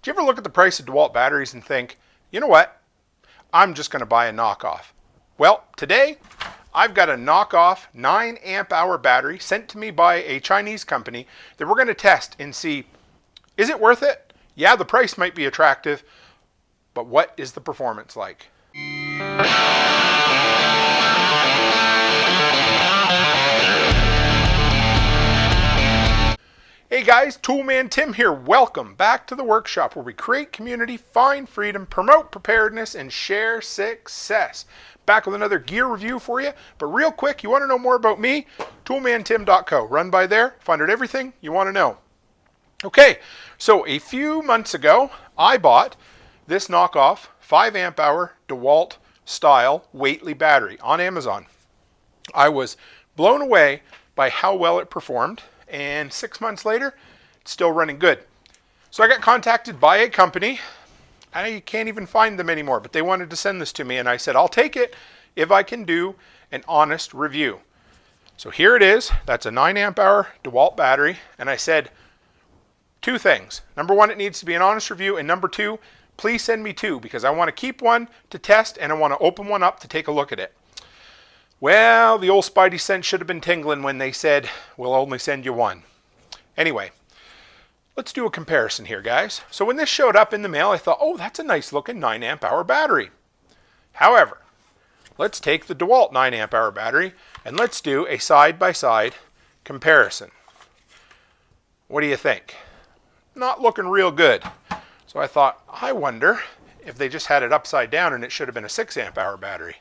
Do you ever look at the price of Dewalt batteries and think, you know what, I'm just going to buy a knockoff? Well, today I've got a knockoff 9 amp hour battery sent to me by a Chinese company that we're going to test and see, is it worth it? Yeah, the price might be attractive, but what is the performance like? Hey guys, Toolman Tim here. Welcome back to the workshop where we create community, find freedom, promote preparedness, and share success. Back with another gear review for you. But real quick, you want to know more about me? ToolmanTim.co. Run by there, find out everything you want to know. Okay, so a few months ago, I bought this knockoff 5 amp hour Dewalt style Whately battery on Amazon. I was blown away by how well it performed. And 6 months later, it's still running good. So I got contacted by a company. I can't even find them anymore, but they wanted to send this to me. And I said, I'll take it if I can do an honest review. So here it is. That's a 9 amp hour Dewalt battery. And I said two things. Number one, it needs to be an honest review. And number two, please send me two because I want to keep one to test and I want to open one up to take a look at it. Well, the old spidey sense should have been tingling when they said, we'll only send you one. Anyway, let's do a comparison here, guys. So when this showed up in the mail, I thought, oh, that's a nice looking 9 amp hour battery. However, let's take the Dewalt 9 amp hour battery and let's do a side-by-side comparison. What do you think? Not looking real good. So I thought, I wonder if they just had it upside down and it should have been a 6 amp hour battery.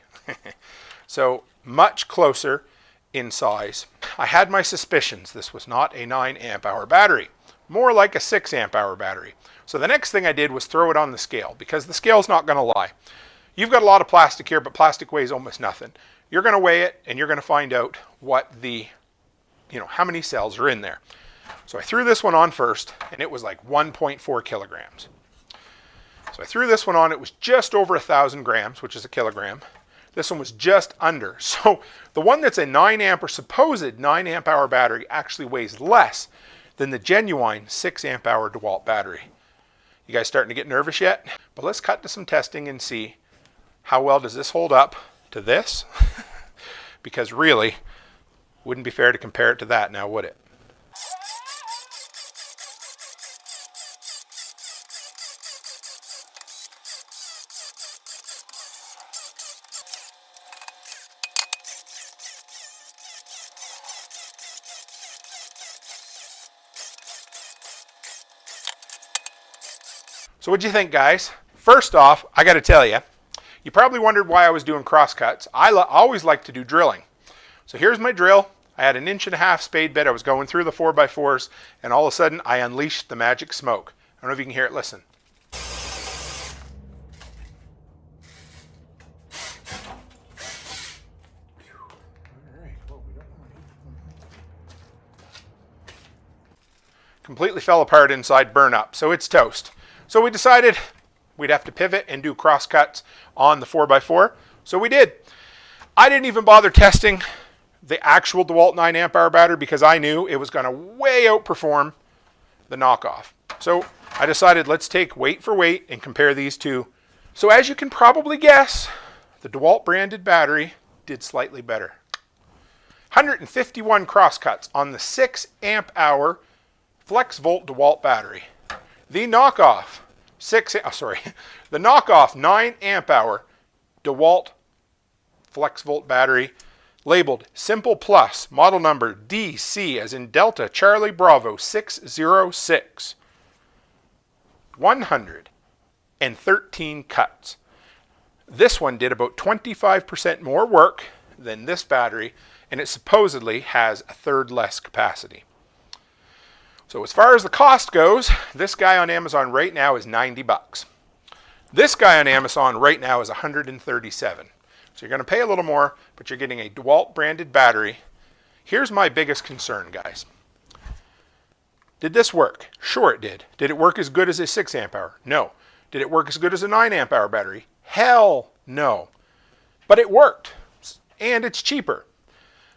So much closer in size. I had my suspicions this was not a 9 amp hour battery, more like a 6 amp hour battery. So the next thing I did was throw it on the scale because the scale's not going to lie. You've got a lot of plastic here, but plastic weighs almost nothing. You're going to weigh it and you're going to find out what the, how many cells are in there. So I threw this one on first and it was like 1.4 kilograms. So I threw this one on, it was just over 1,000 grams, which is a kilogram. This one was just under. So the one that's a 9 amp or supposed 9 amp hour battery actually weighs less than the genuine 6 amp hour Dewalt battery. You guys starting to get nervous yet? But let's cut to some testing and see how well does this hold up to this? Because really, wouldn't be fair to compare it to that now, would it? So what'd you think, guys? First off, I got to tell you, you probably wondered why I was doing crosscuts. I always like to do drilling. So here's my drill. I had an 1.5 inch spade bit. I was going through the 4x4s, and all of a sudden, I unleashed the magic smoke. I don't know if you can hear it. Listen. Completely fell apart inside, burn up. So it's toast. So we decided we'd have to pivot and do cross cuts on the 4x4. So we did. I didn't even bother testing the actual Dewalt 9 amp hour battery because I knew it was going to way outperform the knockoff. So I decided let's take weight for weight and compare these two. So as you can probably guess, the Dewalt branded battery did slightly better. 151 cross cuts on the 6 amp hour Flexvolt Dewalt battery. The knockoff the knockoff 9 amp hour Dewalt Flexvolt battery labeled Simple Plus, model number DC as in Delta Charlie Bravo 606. 113 cuts. This one did about 25% more work than this battery, and it supposedly has a third less capacity. So as far as the cost goes, this guy on Amazon right now is 90 bucks. This guy on Amazon right now is 137. So you're going to pay a little more, but you're getting a Dewalt branded battery. Here's my biggest concern, guys. Did this work? Sure it did. Did it work as good as a 6 amp hour? No. Did it work as good as a 9 amp hour battery? Hell no. But it worked, and it's cheaper.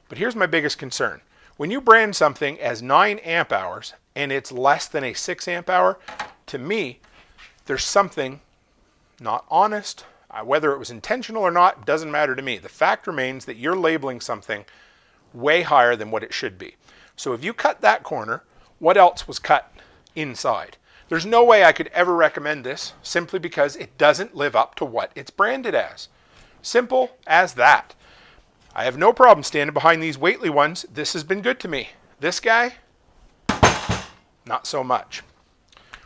But here's my biggest concern. When you brand something as 9 amp hours and it's less than a 6 amp hour, to me, there's something not honest. Whether it was intentional or not doesn't matter to me. The fact remains that you're labeling something way higher than what it should be. So if you cut that corner, what else was cut inside? There's no way I could ever recommend this simply because it doesn't live up to what it's branded as. Simple as that. I have no problem standing behind these Whately ones. This has been good to me. This guy, not so much.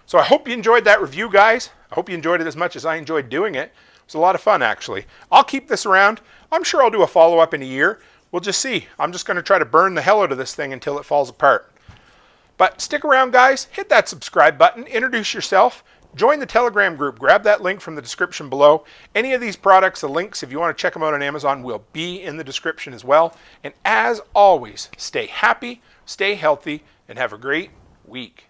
So I hope you enjoyed that review, guys. I hope you enjoyed it as much as I enjoyed doing it. It was a lot of fun, actually. I'll keep this around. I'm sure I'll do a follow-up in a year. We'll just see. I'm just going to try to burn the hell out of this thing until it falls apart. But stick around, guys. Hit that subscribe button. Introduce yourself. Join the Telegram group. Grab that link from the description below. Any of these products, the links, if you want to check them out on Amazon, will be in the description as well. And as always, stay happy, stay healthy, and have a great week.